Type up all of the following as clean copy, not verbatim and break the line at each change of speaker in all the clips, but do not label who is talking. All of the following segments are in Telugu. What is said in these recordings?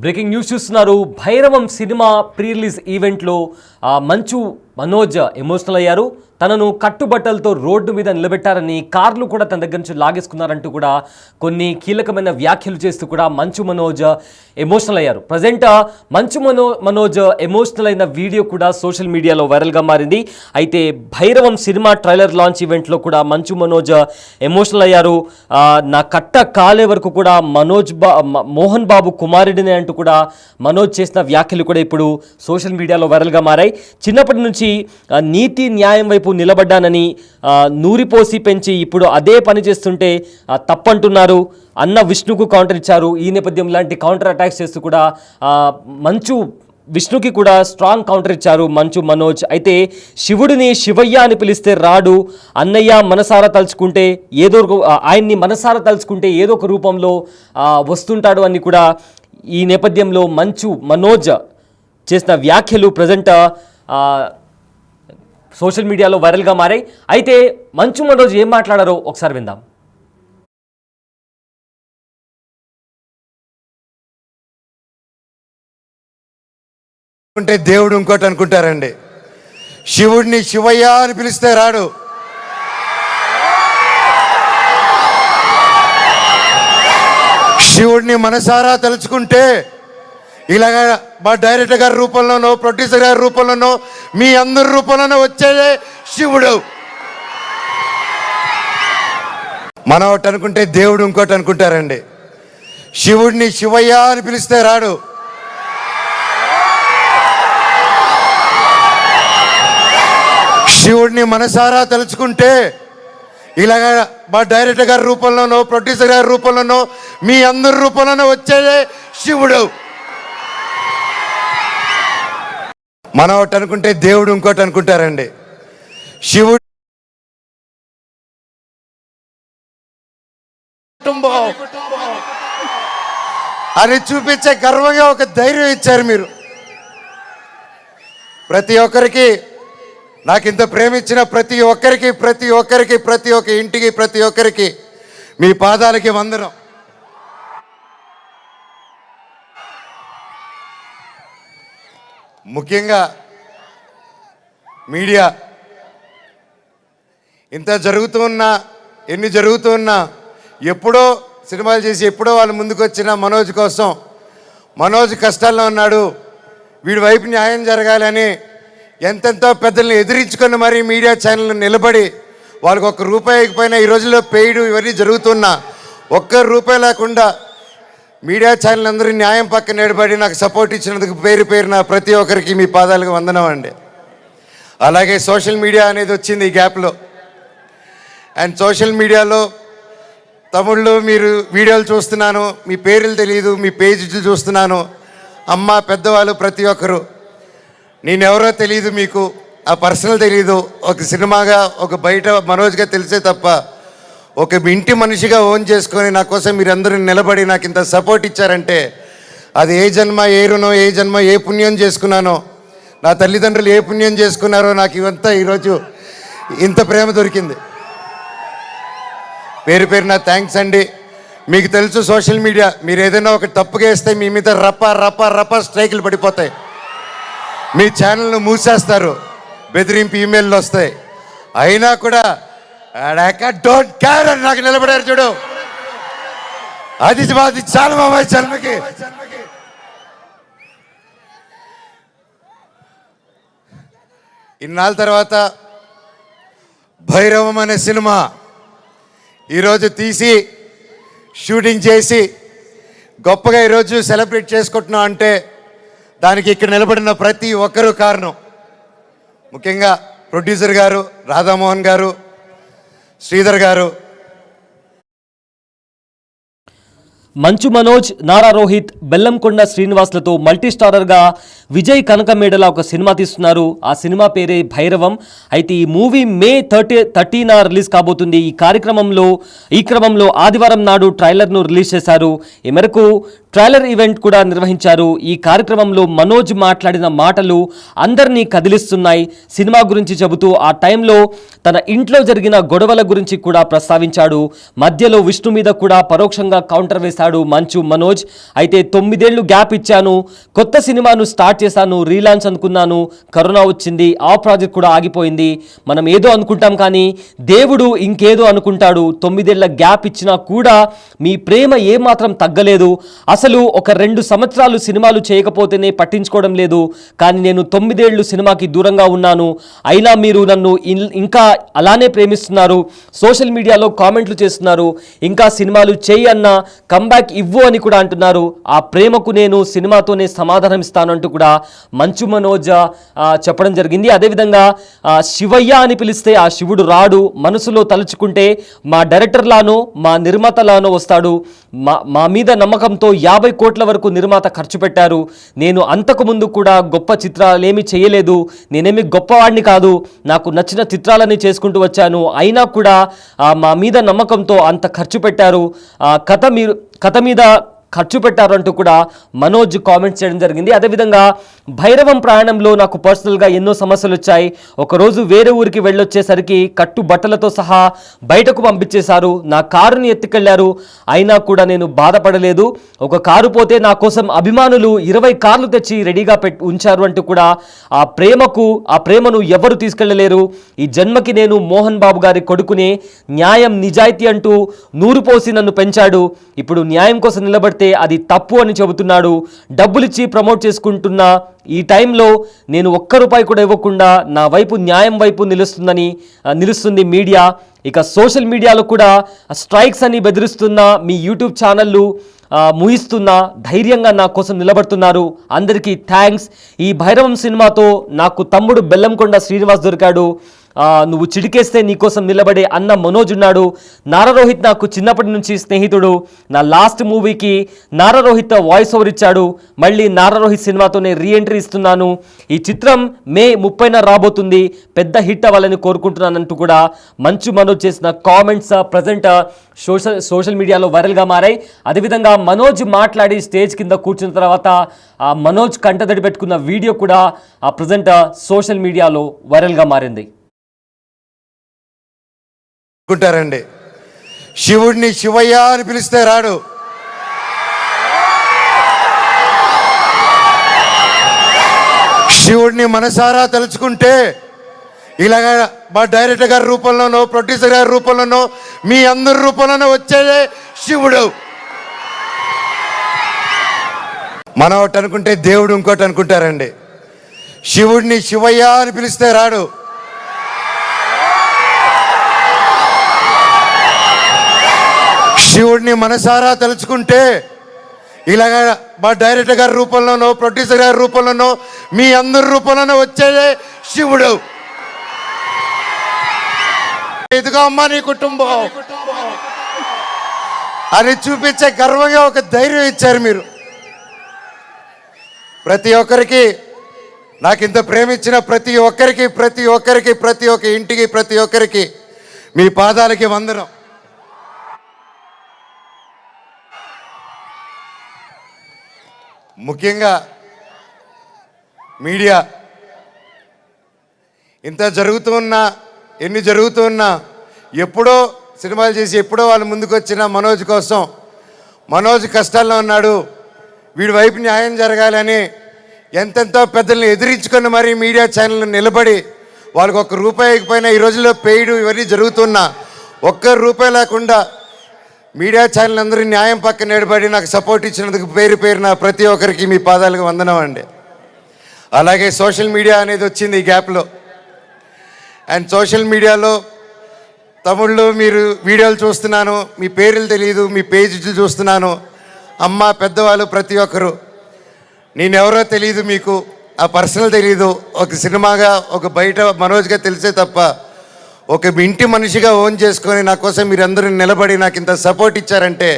బ్రేకింగ్ న్యూస్ చూస్తున్నారు. భైరవం సినిమా ప్రీ రిలీజ్ ఈవెంట్లో మంచు మనోజ్ ఎమోషనల్ అయ్యారు. తనను కట్టుబట్టలతో రోడ్డు మీద నిలబెట్టారని, కార్లు కూడా తన దగ్గర నుంచి లాగేసుకున్నారంటూ కూడా కొన్ని కీలకమైన వ్యాఖ్యలు చేస్తూ కూడా మంచు మనోజ్ ఎమోషనల్ అయ్యారు. ప్రజెంట్ మంచు మనోజ్ ఎమోషనల్ అయిన వీడియో కూడా సోషల్ మీడియాలో వైరల్గా మారింది. అయితే భైరవం సినిమా ట్రైలర్ లాంచ్ ఈవెంట్లో కూడా మంచు మనోజ్ ఎమోషనల్ అయ్యారు. నా కట్ట కాలే వరకు కూడా మోహన్ బాబు కుమారుడిని అంటూ కూడా మనోజ్ చేసిన వ్యాఖ్యలు కూడా ఇప్పుడు సోషల్ మీడియాలో వైరల్గా మారాయి. చిన్నప్పటి నుంచి నీతి న్యాయం వైపు నిలబడ్డానని, నూరిపోసి పెంచి ఇప్పుడు అదే పని చేస్తుంటే తప్పంటున్నారు అన్న విష్ణుకు కౌంటర్ ఇచ్చారు. ఈ నేపథ్యం లాంటి కౌంటర్ అటాక్స్ చేస్తూ కూడా విష్ణుకి కూడా స్ట్రాంగ్ కౌంటర్ ఇచ్చారు మంచు మనోజ్. అయితే శివుడిని శివయ్య అని పిలిస్తే రాడు, అన్నయ్య మనసారా తలుచుకుంటే ఆయన్ని మనసారా తలుచుకుంటే ఏదో ఒక రూపంలో వస్తుంటాడు అని కూడా ఈ నేపథ్యంలో మంచు మనోజ్ చేసిన వ్యాఖ్యలు ప్రజెంట్ సోషల్ మీడియాలో వైరల్గా మారాయి. అయితే మంచు మనోజ్ ఏం మాట్లాడారో ఒకసారి విందాం.
అంటే దేవుడు ఇంకోటి అనుకుంటారండి. శివుడిని శివయ్య అని పిలిస్తే రాడు, శివుడిని మనసారా తలుచుకుంటే ఇలాగ మా డైరెక్టర్ గారి రూపంలోనో, ప్రొడ్యూసర్ గారి రూపంలోనో, మీ అందరి రూపంలోనో వచ్చేదే శివుడు. మనం ఒకటి అనుకుంటే దేవుడు ఇంకోటి అనుకుంటారండి. శివుడిని శివయ్య అని పిలిస్తే రాడు, శివుడిని మనసారా తలుచుకుంటే ఇలాగ మా డైరెక్టర్ గారి రూపంలోనో, ప్రొడ్యూసర్ గారి రూపంలోనో, మీ అందరి రూపంలోనో వచ్చేదే శివుడు. మనం ఒకటి అనుకుంటే దేవుడు ఇంకోటి అనుకుంటారండి. శివుడు అని చూపించే గర్వంగా ఒక ధైర్యం ఇచ్చారు మీరు. ప్రతి ఒక్కరికి, నాకు ఇంత ప్రేమించిన ప్రతి ఒక్కరికి, ప్రతి ఒక్క ఇంటికి, ప్రతి ఒక్కరికి మీ పాదాలకి వందనం. ముఖ్యంగా మీడియా ఇంత జరుగుతున్నా, ఎన్ని జరుగుతున్నా, ఎప్పుడో సినిమాలు చేసి ఎప్పుడో వాళ్ళు ముందుకు వచ్చిన మనోజ్ కోసం, మనోజ్ కష్టాల్లో ఉన్నాడు, వీడి వైపు న్యాయం జరగాలని ఎంతెంతో పెద్దల్ని ఎదిరించుకుని మరీ మీడియా ఛానల్ నిలబడి వాళ్ళకి ₹1 ఇకపోయినా ఈ రోజుల్లో పెయిడ్ ఇవన్నీ జరుగుతున్నా ₹1 లేకుండా మీడియా ఛానల్ అందరూ న్యాయం పక్కన నిలబడి నాకు సపోర్ట్ ఇచ్చినందుకు పేరున ప్రతి ఒక్కరికి మీ పాదాలకు వందనం అండి. అలాగే సోషల్ మీడియా అనేది వచ్చింది ఈ గ్యాప్లో. అండ్ సోషల్ మీడియాలో తమిళ్లో మీరు వీడియోలు చూస్తున్నాను, మీ పేర్లు తెలియదు, మీ పేజీలు చూస్తున్నాను. అమ్మ పెద్దవాళ్ళు ప్రతి ఒక్కరు, నేనెవరో తెలియదు, మీకు ఆ పర్సనల్ తెలియదు, ఒక సినిమాగా ఒక బయట మనోజ్గా తెలిసే తప్ప ఒక ఇంటి మనిషిగా ఓన్ చేసుకొని నా కోసం మీరందరూ నిలబడి నాకు ఇంత సపోర్ట్ ఇచ్చారంటే అది ఏ జన్మ ఏ రుణం, ఏ జన్మ ఏ పుణ్యం చేసుకున్నానో, నా తల్లిదండ్రులు ఏ పుణ్యం చేసుకున్నారో నాకు ఇవంతా ఈరోజు ఇంత ప్రేమ దొరికింది. పేరున థ్యాంక్స్ అండి. మీకు తెలుసు సోషల్ మీడియా, మీరు ఏదైనా ఒక తప్పుగా వేస్తే మీ మీద రప్ప స్ట్రైకులు పడిపోతాయి, మీ ఛానల్ను మూసేస్తారు, బెదిరింపు ఈమెయిల్లు వస్తాయి. అయినా కూడా డోంట్ కేర్ అని నాకు నిలబడారు చూడు, అది చాలా బాబాయ్ జన్మకి. ఇన్నాళ్ళ తర్వాత భైరవం అనే సినిమా ఈరోజు తీసి షూటింగ్ చేసి గొప్పగా ఈరోజు సెలబ్రేట్ చేసుకుంటున్నాం అంటే దానికి ఇక్కడ నిలబడిన ప్రతి ఒక్కరూ కారణం. ముఖ్యంగా ప్రొడ్యూసర్ గారు, రాధామోహన్ గారు, శ్రీధర్ గారు.
మంచు మనోజ్, నారా రోహిత్, బెల్లంకొండ శ్రీనివాస్లతో మల్టీ స్టారర్గా విజయ్ కనకమేడల ఒక సినిమా తీస్తున్నారు. ఆ సినిమా పేరే భైరవం. అయితే ఈ మూవీ మే 30న రిలీజ్ కాబోతుంది. ఈ క్రమంలో ఆదివారం నాడు ట్రైలర్ను రిలీజ్ చేశారు. ఈ మేరకు ట్రైలర్ ఈవెంట్ కూడా నిర్వహించారు. ఈ కార్యక్రమంలో మనోజ్ మాట్లాడిన మాటలు అందరినీ కదిలిస్తున్నాయి. సినిమా గురించి చెబుతూ ఆ టైంలో తన ఇంట్లో జరిగిన గొడవల గురించి కూడా ప్రస్తావించాడు. మధ్యలో విష్ణు మీద కూడా పరోక్షంగా కౌంటర్ వేశాడు. అన్నాడు మంచు మనోజ్. అయితే 9 ఏళ్ళు గ్యాప్ ఇచ్చాను, కొత్త సినిమాను స్టార్ట్ చేశాను, రీలాంచ్ అనుకున్నాను, కరోనా వచ్చింది, ఆ ప్రాజెక్ట్ కూడా ఆగిపోయింది. మనం ఏదో అనుకుంటాం కానీ దేవుడు ఇంకేదో అనుకుంటాడు. 9 ఏళ్ల గ్యాప్ ఇచ్చినా కూడా మీ ప్రేమ ఏమాత్రం తగ్గలేదు. అసలు ఒక 2 సంవత్సరాలు సినిమాలు చేయకపోతేనే పట్టించుకోవడం లేదు, కానీ నేను 9 ఏళ్ళు సినిమాకి దూరంగా ఉన్నాను, అయినా మీరు నన్ను ఇంకా అలానే ప్రేమిస్తున్నారు, సోషల్ మీడియాలో కామెంట్లు చేస్తున్నారు, ఇంకా సినిమాలు చేయి అన్న కంబ్యాక్ ఇవ్వు అని కూడా అంటున్నారు. ఆ ప్రేమకు నేను సినిమాతోనే సమాధానం ఇస్తాను అంటూ కూడా మంచు మనోజ్ చెప్పడం జరిగింది. అదేవిధంగా శివయ్య అని పిలిస్తే ఆ శివుడు రాడు, మనసులో తలుచుకుంటే మా డైరెక్టర్లానో మా నిర్మాతలానో వస్తాడు. మా మీద నమ్మకంతో 50 కోట్ల వరకు నిర్మాత ఖర్చు పెట్టారు. నేను అంతకు ముందు కూడా గొప్ప చిత్రాలేమీ చేయలేదు, నేనేమి గొప్పవాడిని కాదు, నాకు నచ్చిన చిత్రాలని చేసుకుంటూ వచ్చాను, అయినా కూడా మా మీద నమ్మకంతో అంత ఖర్చు పెట్టారు, కథ మీద ఖర్చు పెట్టారు అంటూ కూడా మనోజ్ కామెంట్స్ చేయడం జరిగింది. అదేవిధంగా భైరవం ప్రయాణంలో నాకు పర్సనల్గా ఎన్నో సమస్యలు వచ్చాయి. ఒకరోజు వేరే ఊరికి వెళ్ళొచ్చేసరికి కట్టు బట్టలతో సహా బయటకు పంపించేశారు, నా కారుని ఎత్తుకెళ్లారు, అయినా కూడా నేను బాధపడలేదు. ఒక కారు పోతే నా కోసం అభిమానులు 20 కార్లు తెచ్చి రెడీగా ఉంచారు అంటూ కూడా ఆ ప్రేమను ఎవరు తీసుకెళ్లలేరు. ఈ జన్మకి నేను మోహన్ బాబు గారి కొడుకునే, న్యాయం నిజాయితీ అంటూ నూరు పోసి నన్ను పెంచాడు, ఇప్పుడు న్యాయం కోసం నిలబడితే అది తప్పు అని చెబుతున్నాడు. డబ్బులిచ్చి ప్రమోట్ చేసుకుంటున్న ఈ టైంలో నేను ₹1 కూడా ఇవ్వకుండా నా వైపు న్యాయం వైపు నిలుస్తుంది మీడియా. ఇక సోషల్ మీడియాలో కూడా స్ట్రైక్స్ అని బెదిరిస్తున్న మీ యూట్యూబ్ ఛానళ్ళు ముగిస్తున్నా ధైర్యంగా నా కోసం నిలబడుతున్నారు, అందరికీ థ్యాంక్స్. ఈ భైరవం సినిమాతో నాకు తమ్ముడు బెల్లంకొండ శ్రీనివాస్ దొరికాడు, నువ్వు చిటికేస్తే నీకోసం నిలబడే అన్న మనోజ్ ఉన్నాడు. నారా రోహిత్ నాకు చిన్నప్పటి నుంచి స్నేహితుడు, నా లాస్ట్ మూవీకి నారా రోహిత్ వాయిస్ ఓవర్ ఇచ్చాడు, మళ్ళీ నారా రోహిత్ సినిమాతోనే రీఎంట్రీ ఇస్తున్నాను. ఈ చిత్రం మే 30న రాబోతుంది, పెద్ద హిట్ అవ్వాలని కోరుకుంటున్నానంటూ కూడా మంచు మనోజ్ చేసిన కామెంట్స్ ప్రజెంట్ సోషల్ మీడియాలో వైరల్గా మారాయి. అదేవిధంగా మనోజ్ మాట్లాడి స్టేజ్ కింద కూర్చున్న తర్వాత మనోజ్ కంటదడి పెట్టుకున్న వీడియో కూడా ప్రజెంట్ సోషల్ మీడియాలో వైరల్గా మారింది.
అనుకుంటారండి, శివుడిని శివయ్య అని పిలిస్తే రాడు, శివుడిని మనసారా తలుచుకుంటే ఇలాగ మా డైరెక్టర్ గారి రూపంలోనో ప్రొడ్యూసర్ గారి రూపంలోనో మీ అందరి రూపంలోనో వచ్చేదే శివుడు. మనం ఒకటి అనుకుంటే దేవుడు ఇంకోటి అనుకుంటారండి. శివుడిని శివయ్య అని పిలిస్తే రాడు, శివుడిని మనసారా తలుచుకుంటే ఇలాగ మా డైరెక్టర్ గారి రూపంలోనో ప్రొడ్యూసర్ గారి రూపంలోనో మీ అందరి రూపంలోనో వచ్చేదే శివుడు. ఇదిగో అమ్మా నీ కుటుంబం అని చూపించే గర్వంగా ఒక ధైర్యం ఇచ్చారు మీరు. ప్రతి ఒక్కరికి, నాకు ఇంత ప్రేమించిన ప్రతి ఒక్క ఇంటికి, ప్రతి ఒక్కరికి మీ పాదాలకి వందనం. ముఖ్యంగా మీడియా ఇంత ఎన్ని జరుగుతూ ఉన్నా ఎప్పుడో సినిమాలు చేసి ఎప్పుడో వాళ్ళు ముందుకు వచ్చిన మనోజ్ కోసం, మనోజ్ కష్టాల్లో ఉన్నాడు, వీడి వైపు న్యాయం జరగాలని ఎంతెంతో పెద్దల్ని ఎదిరించుకొని మరీ మీడియా ఛానల్ నిలబడి వాళ్ళకి ₹1 ఇకపోయినా ఈ రోజుల్లో పెయిడ్ ఇవన్నీ జరుగుతున్నా ₹1 లేకుండా మీడియా ఛానల్ అందరూ న్యాయం పక్కన నిలబడి నాకు సపోర్ట్ ఇచ్చినందుకు పేరున ప్రతి ఒక్కరికి మీ పాదాలకు వందనం అండి. అలాగే సోషల్ మీడియా అనేది వచ్చింది ఈ గ్యాప్లో. అండ్ సోషల్ మీడియాలో తమిళ్లో మీరు వీడియోలు చూస్తున్నాను, మీ పేర్లు తెలియదు, మీ పేజీలు చూస్తున్నాను, అమ్మ పెద్దవాళ్ళు ప్రతి ఒక్కరు, నేనెవరో తెలియదు, మీకు ఆ పర్సనల్ తెలియదు, ఒక సినిమాగా ఒక బయట మనోజ్గా తెలిసే తప్ప ఒక ఇంటి మనిషిగా ఓన్ చేసుకొని నా కోసం మీరందరూ నిలబడి నాకు ఇంత సపోర్ట్ ఇచ్చారంటే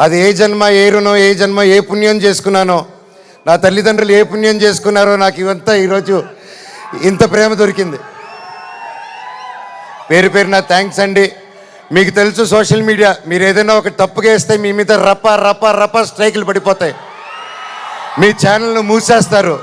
అది ఏ జన్మ ఏ రుణం, ఏ జన్మ ఏ పుణ్యం చేసుకున్నానో, నా తల్లిదండ్రులు ఏ పుణ్యం చేసుకున్నారో నాకు ఇవంతా ఈరోజు ఇంత ప్రేమ దొరికింది. పేరున థ్యాంక్స్ అండి. మీకు తెలుసు సోషల్ మీడియా, మీరు ఏదైనా ఒక తప్పుగా వేస్తే మీ మీద రప్ప స్ట్రైకులు పడిపోతాయి, మీ ఛానల్ను మూసేస్తారు,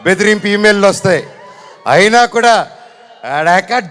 బెదిరింపు ఈమెయిల్లు వస్తాయి, అయినా కూడా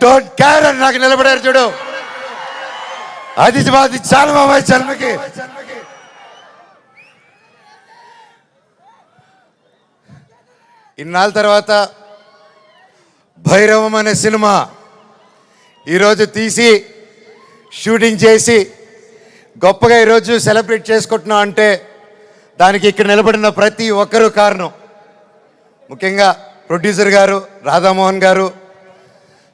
డోంట్ కేర్ అని నాకు నిలబడారు చూడు, అది చాలా మా జన్మకి ఇన్నాళ్ళ తర్వాత భైరవం అనే సినిమా ఈరోజు తీసి షూటింగ్ చేసి గొప్పగా ఈరోజు సెలబ్రేట్ చేసుకుంటున్నాం అంటే దానికి ఇక్కడ నిలబడిన ప్రతి ఒక్కరూ కారణం. ముఖ్యంగా ప్రొడ్యూసర్ గారు, రాధామోహన్ గారు,